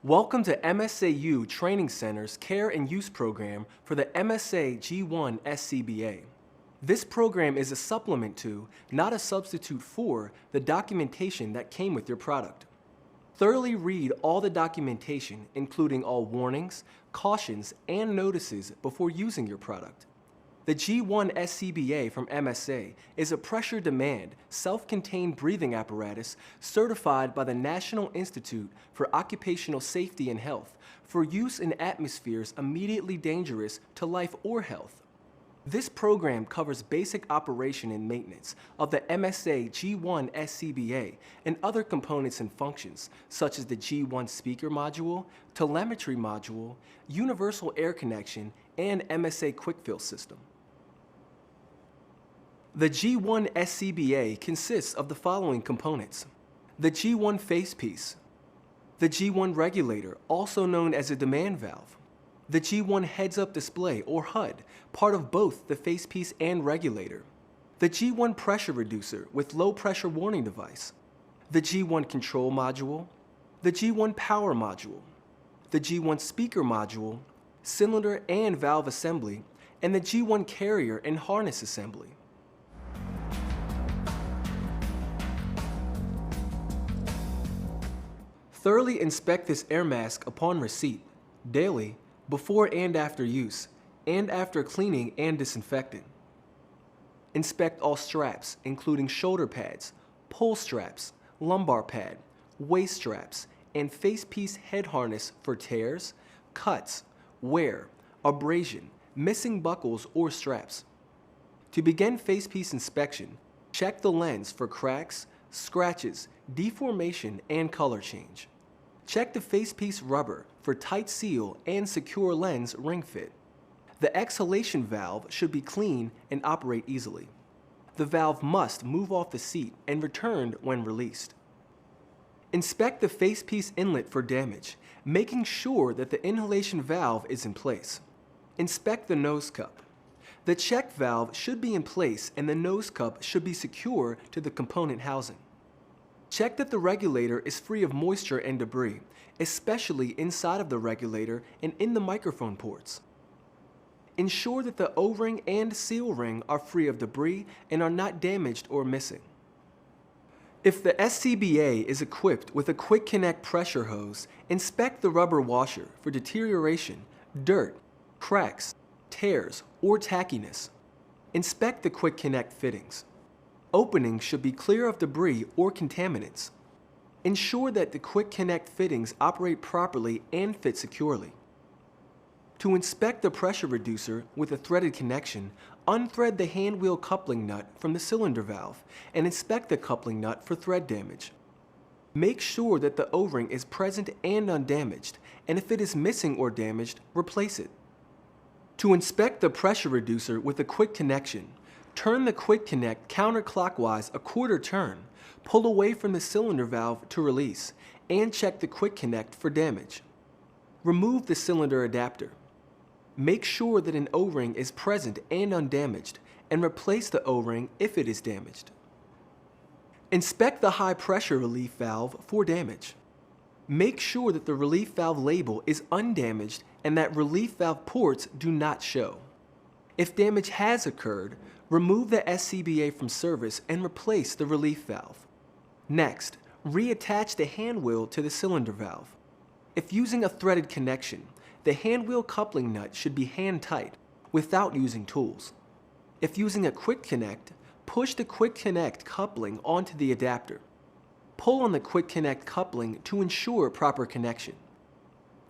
Welcome to MSAU Training Center's Care and Use Program for the MSA G1 SCBA. This program is a supplement to, not a substitute for, the documentation that came with your product. Thoroughly read all the documentation, including all warnings, cautions, and notices before using your product. The G1 SCBA from MSA is a pressure demand, self-contained breathing apparatus certified by the National Institute for Occupational Safety and Health for use in atmospheres immediately dangerous to life or health. This program covers basic operation and maintenance of the MSA G1 SCBA and other components and functions such as the G1 speaker module, telemetry module, universal air connection, and MSA quick fill system. The G1 SCBA consists of the following components: the G1 facepiece, the G1 regulator, also known as a demand valve, the G1 heads-up display or HUD, part of both the facepiece and regulator, the G1 pressure reducer with low pressure warning device, the G1 control module, the G1 power module, the G1 speaker module, cylinder and valve assembly, and the G1 carrier and harness assembly. Thoroughly inspect this air mask upon receipt, daily, before and after use, and after cleaning and disinfecting. Inspect all straps, including shoulder pads, pull straps, lumbar pad, waist straps, and facepiece head harness for tears, cuts, wear, abrasion, missing buckles or straps. To begin facepiece inspection, check the lens for cracks, scratches, deformation, and color change. Check the facepiece rubber for tight seal and secure lens ring fit. The exhalation valve should be clean and operate easily. The valve must move off the seat and return when released. Inspect the facepiece inlet for damage, making sure that the inhalation valve is in place. Inspect the nose cup. The check valve should be in place and the nose cup should be secure to the component housing. Check that the regulator is free of moisture and debris, especially inside of the regulator and in the microphone ports. Ensure that the O-ring and seal ring are free of debris and are not damaged or missing. If the SCBA is equipped with a quick connect pressure hose, inspect the rubber washer for deterioration, dirt, cracks, tears, or tackiness. Inspect the quick connect fittings. Openings should be clear of debris or contaminants. Ensure that the quick connect fittings operate properly and fit securely. To inspect the pressure reducer with a threaded connection, unthread the hand wheel coupling nut from the cylinder valve and inspect the coupling nut for thread damage. Make sure that the O-ring is present and undamaged, and if it is missing or damaged, replace it. To inspect the pressure reducer with a quick connection, turn the quick connect counterclockwise a quarter turn, pull away from the cylinder valve to release, and check the quick connect for damage. Remove the cylinder adapter. Make sure that an O-ring is present and undamaged, and replace the O-ring if it is damaged. Inspect the high pressure relief valve for damage. Make sure that the relief valve label is undamaged and that relief valve ports do not show. If damage has occurred, remove the SCBA from service and replace the relief valve. Next, reattach the hand wheel to the cylinder valve. If using a threaded connection, the hand wheel coupling nut should be hand tight without using tools. If using a quick connect, push the quick connect coupling onto the adapter. Pull on the quick connect coupling to ensure proper connection.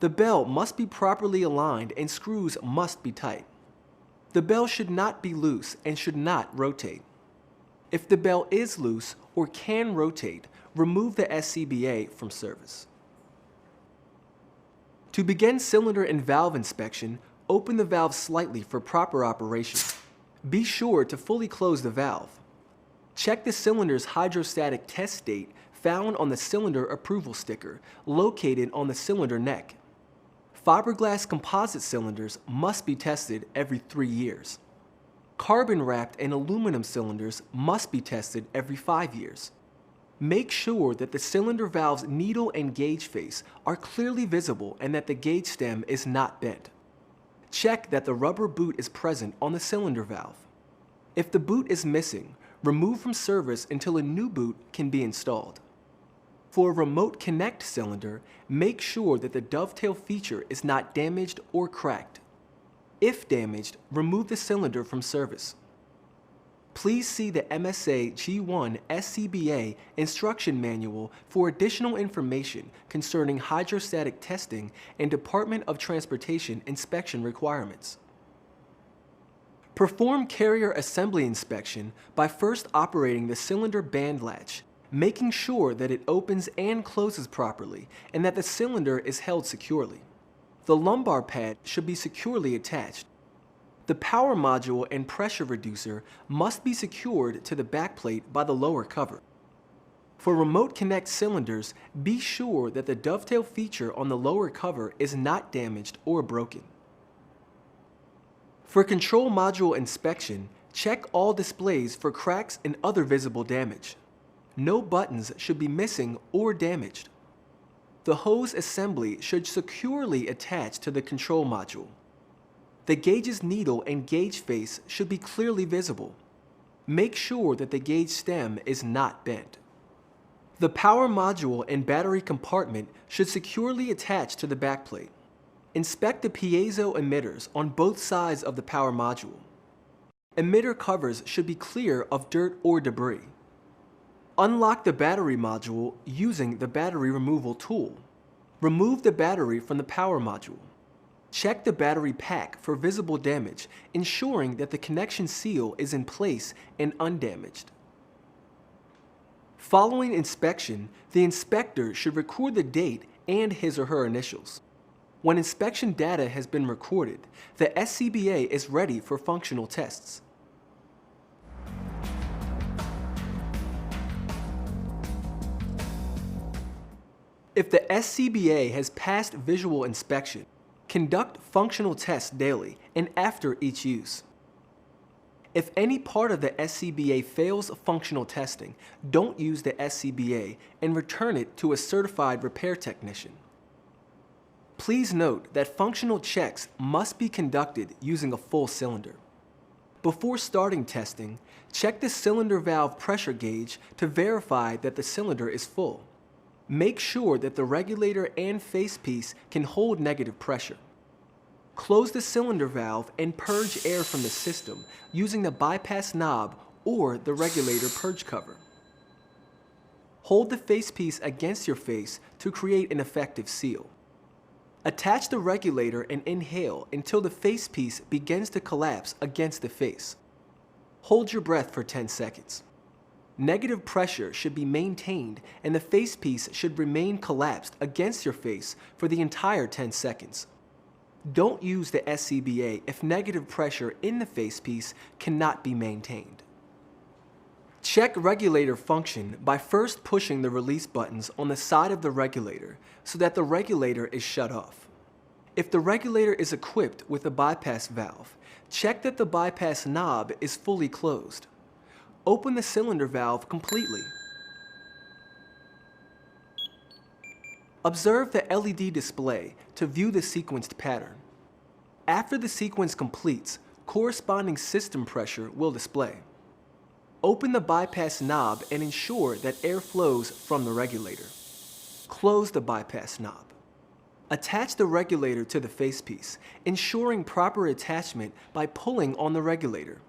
The bell must be properly aligned and screws must be tight. The bell should not be loose and should not rotate. If the bell is loose or can rotate, remove the SCBA from service. To begin cylinder and valve inspection, open the valve slightly for proper operation. Be sure to fully close the valve. Check the cylinder's hydrostatic test state found on the cylinder approval sticker located on the cylinder neck. Fiberglass composite cylinders must be tested every 3 years. Carbon-wrapped and aluminum cylinders must be tested every 5 years. Make sure that the cylinder valve's needle and gauge face are clearly visible and that the gauge stem is not bent. Check that the rubber boot is present on the cylinder valve. If the boot is missing, remove from service until a new boot can be installed. For a remote connect cylinder, make sure that the dovetail feature is not damaged or cracked. If damaged, remove the cylinder from service. Please see the MSA G1 SCBA instruction manual for additional information concerning hydrostatic testing and Department of Transportation inspection requirements. Perform carrier assembly inspection by first operating the cylinder band latch, making sure that it opens and closes properly and that the cylinder is held securely. The lumbar pad should be securely attached. The power module and pressure reducer must be secured to the backplate by the lower cover. For remote connect cylinders, be sure that the dovetail feature on the lower cover is not damaged or broken. For control module inspection, check all displays for cracks and other visible damage. No buttons should be missing or damaged. The hose assembly should securely attach to the control module. The gauge's needle and gauge face should be clearly visible. Make sure that the gauge stem is not bent. The power module and battery compartment should securely attach to the backplate. Inspect the piezo emitters on both sides of the power module. Emitter covers should be clear of dirt or debris. Unlock the battery module using the battery removal tool. Remove the battery from the power module. Check the battery pack for visible damage, ensuring that the connection seal is in place and undamaged. Following inspection, the inspector should record the date and his or her initials. When inspection data has been recorded, the SCBA is ready for functional tests. If the SCBA has passed visual inspection, conduct functional tests daily and after each use. If any part of the SCBA fails functional testing, don't use the SCBA and return it to a certified repair technician. Please note that functional checks must be conducted using a full cylinder. Before starting testing, check the cylinder valve pressure gauge to verify that the cylinder is full. Make sure that the regulator and facepiece can hold negative pressure. Close the cylinder valve and purge air from the system using the bypass knob or the regulator purge cover. Hold the facepiece against your face to create an effective seal. Attach the regulator and inhale until the facepiece begins to collapse against the face. Hold your breath for 10 seconds. Negative pressure should be maintained and the facepiece should remain collapsed against your face for the entire 10 seconds. Don't use the SCBA if negative pressure in the facepiece cannot be maintained. Check regulator function by first pushing the release buttons on the side of the regulator so that the regulator is shut off. If the regulator is equipped with a bypass valve, check that the bypass knob is fully closed. Open the cylinder valve completely. Observe the LED display to view the sequenced pattern. After the sequence completes, corresponding system pressure will display. Open the bypass knob and ensure that air flows from the regulator. Close the bypass knob. Attach the regulator to the facepiece, ensuring proper attachment by pulling on the regulator.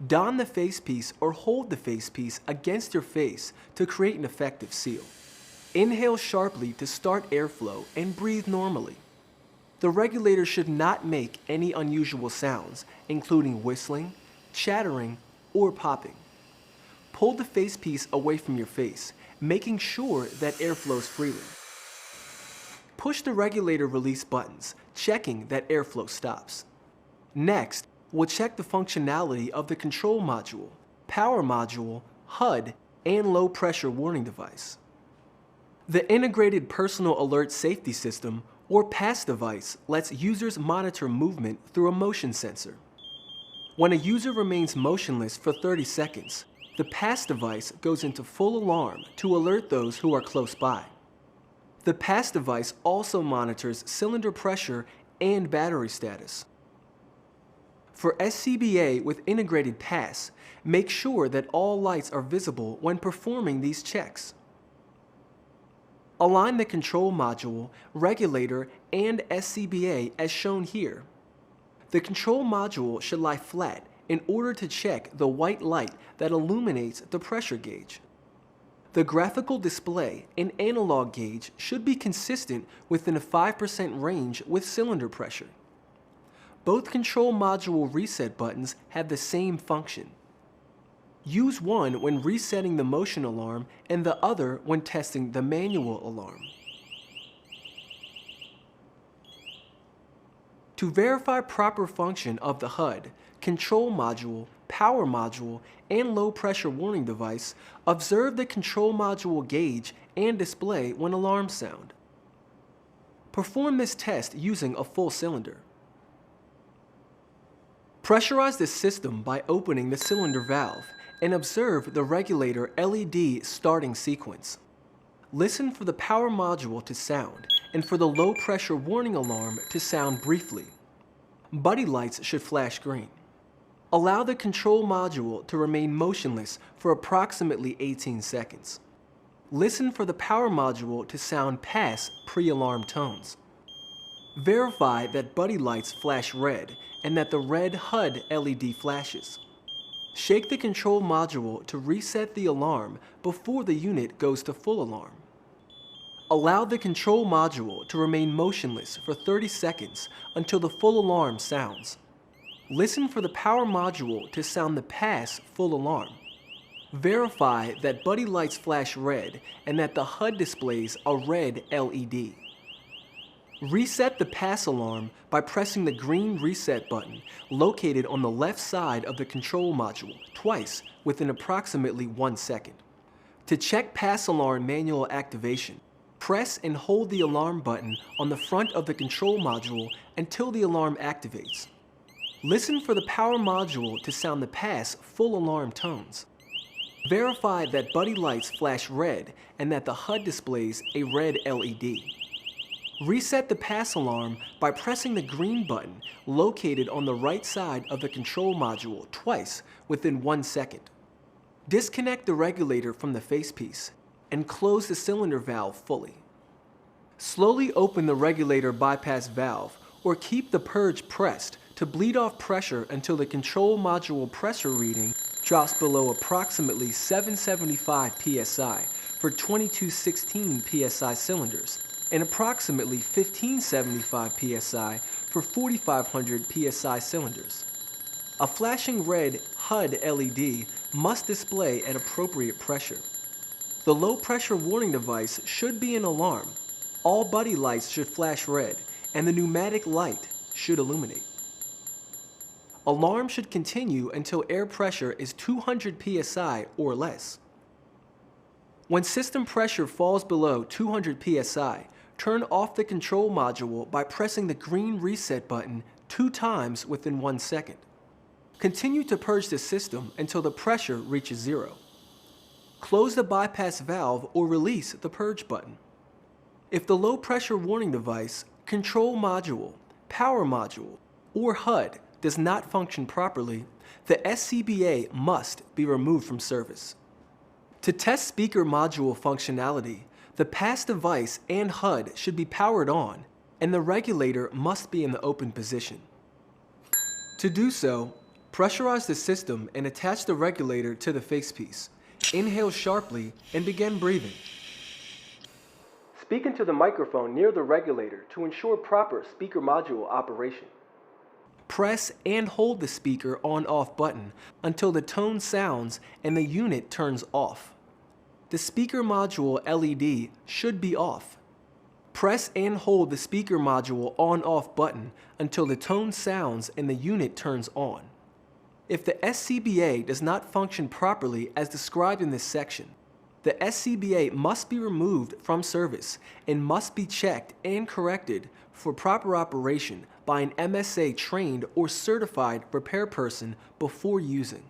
Don the facepiece or hold the facepiece against your face to create an effective seal. Inhale sharply to start airflow and breathe normally. The regulator should not make any unusual sounds, including whistling, chattering, or popping. Pull the facepiece away from your face, making sure that air flows freely. Push the regulator release buttons, checking that airflow stops. Next, we'll check the functionality of the control module, power module, HUD, and low pressure warning device. The Integrated Personal Alert Safety System, or PAS device, lets users monitor movement through a motion sensor. When a user remains motionless for 30 seconds, The pass device goes into full alarm to alert those who are close by. The pass device also monitors cylinder pressure and battery status. For SCBA with integrated pass, make sure that all lights are visible when performing these checks. Align the control module, regulator, and SCBA as shown here. The control module should lie flat in order to check the white light that illuminates the pressure gauge. The graphical display and analog gauge should be consistent within a 5% range with cylinder pressure. Both control module reset buttons have the same function. Use one when resetting the motion alarm and the other when testing the manual alarm. To verify proper function of the HUD, control module, power module, and low pressure warning device, observe the control module gauge and display when alarms sound. Perform this test using a full cylinder. Pressurize the system by opening the cylinder valve and observe the regulator LED starting sequence. Listen for the power module to sound and for the low pressure warning alarm to sound briefly. Buddy lights should flash green. Allow the control module to remain motionless for approximately 18 seconds. Listen for the power module to sound pass pre-alarm tones. Verify that buddy lights flash red and that the red HUD LED flashes. Shake the control module to reset the alarm before the unit goes to full alarm. Allow the control module to remain motionless for 30 seconds until the full alarm sounds. Listen for the power module to sound the pass full alarm. Verify that buddy lights flash red and that the HUD displays a red LED. Reset the pass alarm by pressing the green reset button located on the left side of the control module twice within approximately 1 second. To check pass alarm manual activation, press and hold the alarm button on the front of the control module until the alarm activates. Listen for the power module to sound the pass full alarm tones. Verify that buddy lights flash red and that the HUD displays a red LED. Reset the pass alarm by pressing the green button located on the right side of the control module twice within 1 second. Disconnect the regulator from the facepiece and close the cylinder valve fully. Slowly open the regulator bypass valve or keep the purge pressed to bleed off pressure until the control module pressure reading drops below approximately 775 psi for 2216 psi cylinders and approximately 1575 psi for 4500 psi cylinders. A flashing red HUD LED must display at appropriate pressure. The low pressure warning device should be an alarm. All buddy lights should flash red and the pneumatic light should illuminate. Alarm should continue until air pressure is 200 psi or less. When system pressure falls below 200 psi, turn off the control module by pressing the green reset button 2 times within 1 second. Continue to purge the system until the pressure reaches 0. Close the bypass valve or release the purge button. If the low pressure warning device, control module, power module, or HUD does not function properly, the SCBA must be removed from service. To test speaker module functionality, the pass device and HUD should be powered on, and the regulator must be in the open position. To do so, pressurize the system and attach the regulator to the facepiece. Inhale sharply and begin breathing. Speak into the microphone near the regulator to ensure proper speaker module operation. Press and hold the speaker on-off button until the tone sounds and the unit turns off. The speaker module LED should be off. Press and hold the speaker module on-off button until the tone sounds and the unit turns on. If the SCBA does not function properly as described in this section, the SCBA must be removed from service and must be checked and corrected for proper operation by an MSA trained or certified repair person before using.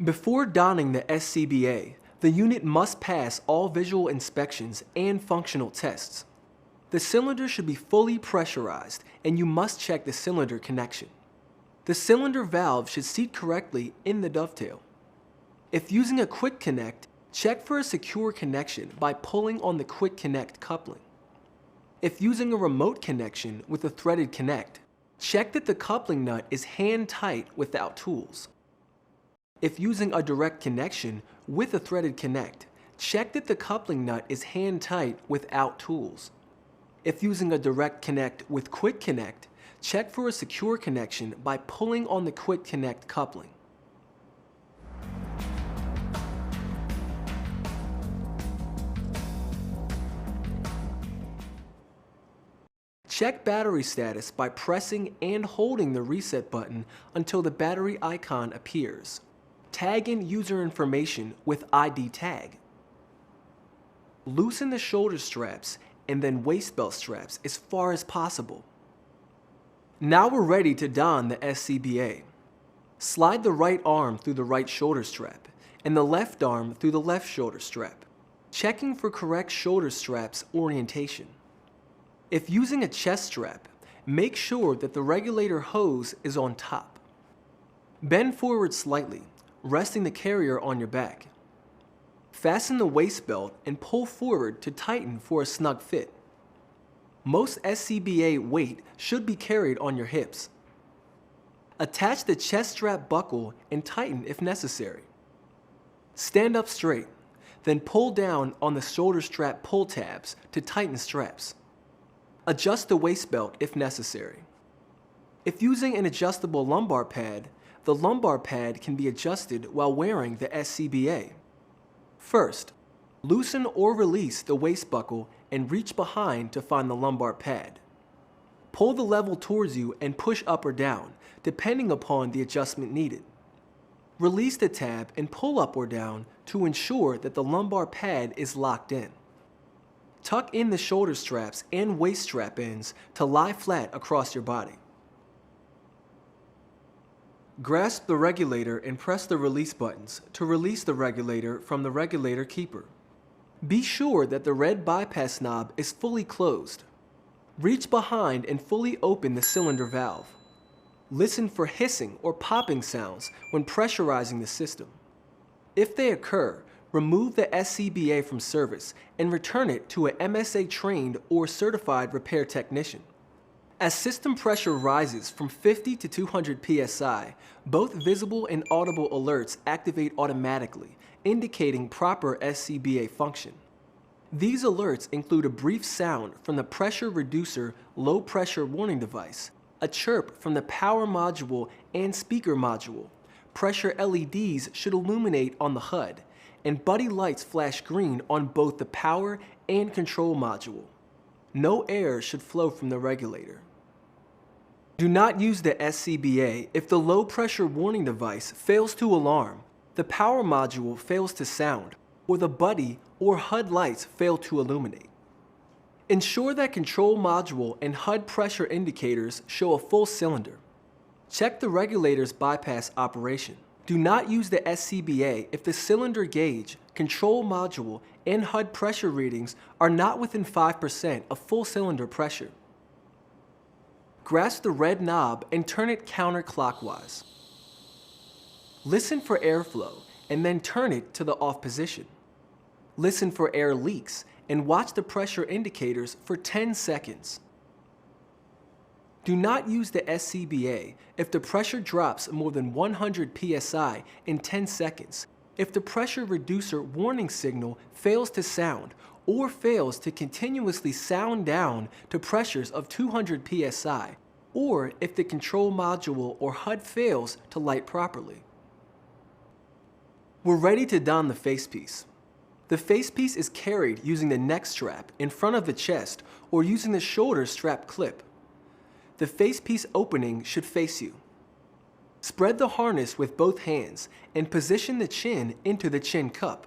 Before donning the SCBA, the unit must pass all visual inspections and functional tests. The cylinder should be fully pressurized, and you must check the cylinder connection. The cylinder valve should seat correctly in the dovetail. If using a quick connect, check for a secure connection by pulling on the quick connect coupling. If using a remote connection with a threaded connect, check that the coupling nut is hand tight without tools. If using a direct connection with a threaded connect, check that the coupling nut is hand tight without tools. If using a direct connect with quick connect, check for a secure connection by pulling on the quick connect coupling. Check battery status by pressing and holding the reset button until the battery icon appears. Tag in user information with ID tag. Loosen the shoulder straps and then waist belt straps as far as possible. Now we're ready to don the SCBA. Slide the right arm through the right shoulder strap and the left arm through the left shoulder strap, checking for correct shoulder straps orientation. If using a chest strap, make sure that the regulator hose is on top. Bend forward slightly, resting the carrier on your back. Fasten the waist belt and pull forward to tighten for a snug fit. Most SCBA weight should be carried on your hips. Attach the chest strap buckle and tighten if necessary. Stand up straight, then pull down on the shoulder strap pull tabs to tighten straps. Adjust the waist belt if necessary. If using an adjustable lumbar pad, the lumbar pad can be adjusted while wearing the SCBA. First, loosen or release the waist buckle and reach behind to find the lumbar pad. Pull the level towards you and push up or down, depending upon the adjustment needed. Release the tab and pull up or down to ensure that the lumbar pad is locked in. Tuck in the shoulder straps and waist strap ends to lie flat across your body. Grasp the regulator and press the release buttons to release the regulator from the regulator keeper. Be sure that the red bypass knob is fully closed. Reach behind and fully open the cylinder valve. Listen for hissing or popping sounds when pressurizing the system. If they occur, remove the SCBA from service and return it to an MSA trained or certified repair technician. As system pressure rises from 50 to 200 psi, both visible and audible alerts activate automatically, indicating proper SCBA function. These alerts include a brief sound from the pressure reducer low pressure warning device, a chirp from the power module and speaker module. Pressure LEDs should illuminate on the HUD, and buddy lights flash green on both the power and control module. No air should flow from the regulator. Do not use the SCBA if the low pressure warning device fails to alarm, the power module fails to sound, or the buddy or HUD lights fail to illuminate. Ensure that control module and HUD pressure indicators show a full cylinder. Check the regulator's bypass operation. Do not use the SCBA if the cylinder gauge, control module, and HUD pressure readings are not within 5% of full cylinder pressure. Grasp the red knob and turn it counterclockwise. Listen for airflow and then turn it to the off position. Listen for air leaks and watch the pressure indicators for 10 seconds. Do not use the SCBA if the pressure drops more than 100 psi in 10 seconds, if the pressure reducer warning signal fails to sound or fails to continuously sound down to pressures of 200 psi, or if the control module or HUD fails to light properly. We're ready to don the facepiece. The facepiece is carried using the neck strap in front of the chest or using the shoulder strap clip. The facepiece opening should face you. Spread the harness with both hands and position the chin into the chin cup.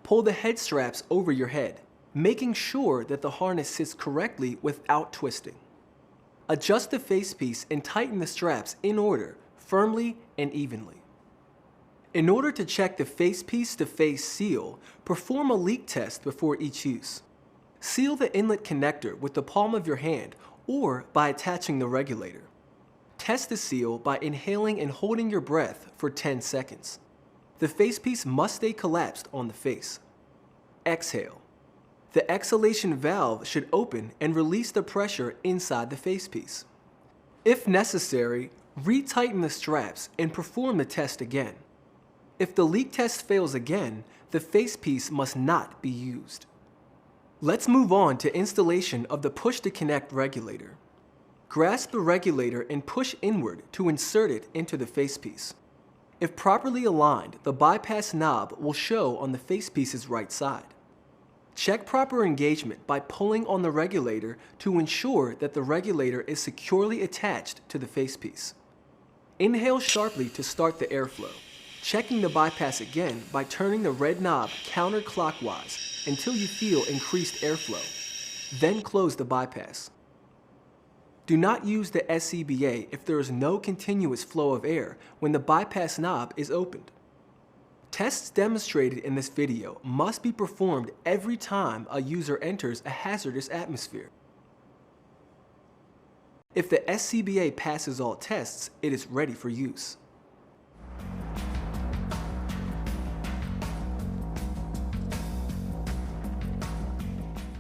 Pull the head straps over your head, making sure that the harness sits correctly without twisting. Adjust the facepiece and tighten the straps in order, firmly and evenly. In order to check the facepiece-to-face seal, perform a leak test before each use. Seal the inlet connector with the palm of your hand or by attaching the regulator. Test the seal by inhaling and holding your breath for 10 seconds. The facepiece must stay collapsed on the face. Exhale. The exhalation valve should open and release the pressure inside the facepiece. If necessary, retighten the straps and perform the test again. If the leak test fails again, the facepiece must not be used. Let's move on to installation of the push-to-connect regulator. Grasp the regulator and push inward to insert it into the facepiece. If properly aligned, the bypass knob will show on the facepiece's right side. Check proper engagement by pulling on the regulator to ensure that the regulator is securely attached to the facepiece. Inhale sharply to start the airflow, checking the bypass again by turning the red knob counterclockwise until you feel increased airflow. Then close the bypass. Do not use the SCBA if there is no continuous flow of air when the bypass knob is opened. Tests demonstrated in this video must be performed every time a user enters a hazardous atmosphere. If the SCBA passes all tests, it is ready for use.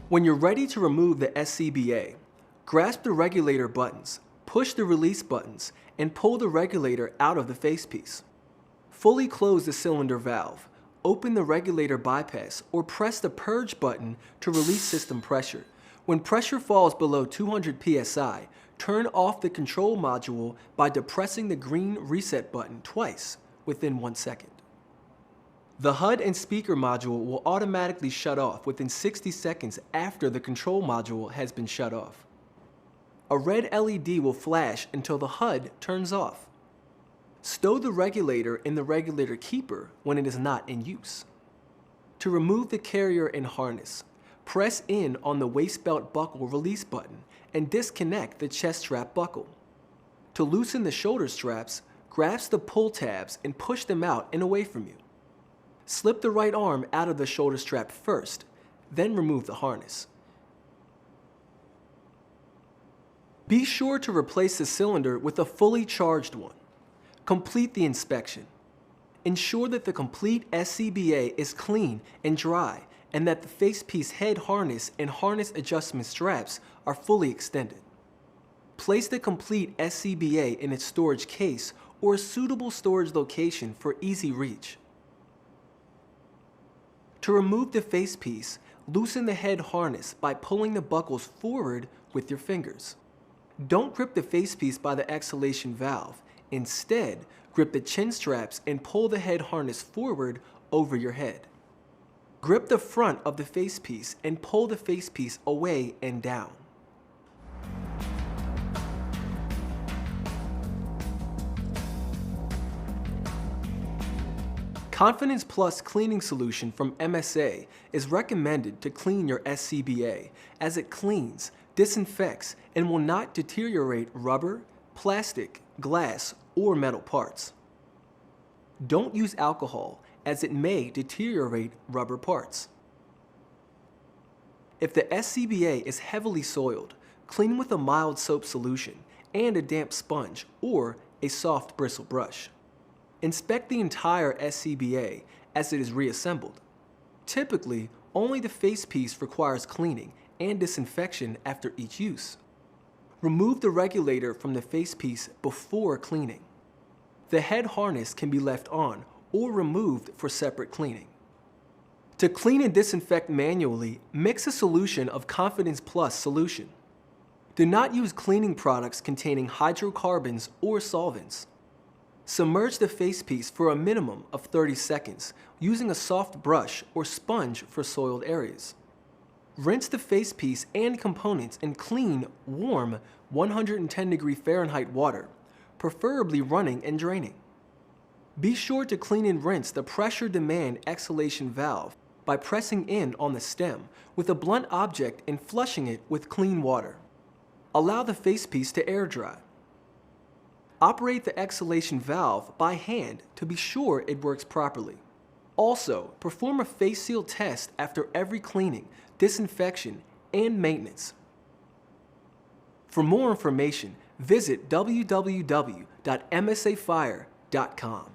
When you're ready to remove the SCBA, grasp the regulator buttons, push the release buttons, and pull the regulator out of the facepiece. Fully close the cylinder valve, open the regulator bypass, or press the purge button to release system pressure. When pressure falls below 200 psi, turn off the control module by depressing the green reset button twice within 1 second. The HUD and speaker module will automatically shut off within 60 seconds after the control module has been shut off. A red LED will flash until the HUD turns off. Stow the regulator in the regulator keeper when it is not in use. To remove the carrier and harness, press in on the waist belt buckle release button and disconnect the chest strap buckle. To loosen the shoulder straps, grasp the pull tabs and push them out and away from you. Slip the right arm out of the shoulder strap first, then remove the harness. Be sure to replace the cylinder with a fully charged one. Complete the inspection. Ensure that the complete SCBA is clean and dry and that the facepiece head harness and harness adjustment straps are fully extended. Place the complete SCBA in its storage case or a suitable storage location for easy reach. To remove the facepiece, loosen the head harness by pulling the buckles forward with your fingers. Don't grip the facepiece by the exhalation valve. Instead, grip the chin straps and pull the head harness forward over your head. Grip the front of the facepiece and pull the facepiece away and down. Confidence Plus cleaning solution from MSA is recommended to clean your SCBA as it cleans, disinfects, and will not deteriorate rubber, plastic, glass, or metal parts. Don't use alcohol as it may deteriorate rubber parts. If the SCBA is heavily soiled, clean with a mild soap solution and a damp sponge or a soft bristle brush. Inspect the entire SCBA as it is reassembled. Typically, only the facepiece requires cleaning and disinfection after each use. Remove the regulator from the facepiece before cleaning. The head harness can be left on or removed for separate cleaning. To clean and disinfect manually, mix a solution of Confidence Plus solution. Do not use cleaning products containing hydrocarbons or solvents. Submerge the facepiece for a minimum of 30 seconds using a soft brush or sponge for soiled areas. Rinse the facepiece and components in clean, warm 110° Fahrenheit water, preferably running and draining. Be sure to clean and rinse the pressure demand exhalation valve by pressing in on the stem with a blunt object and flushing it with clean water. Allow the facepiece to air dry. Operate the exhalation valve by hand to be sure it works properly. Also, perform a face seal test after every cleaning, disinfection, and maintenance. For more information, visit www.msafire.com.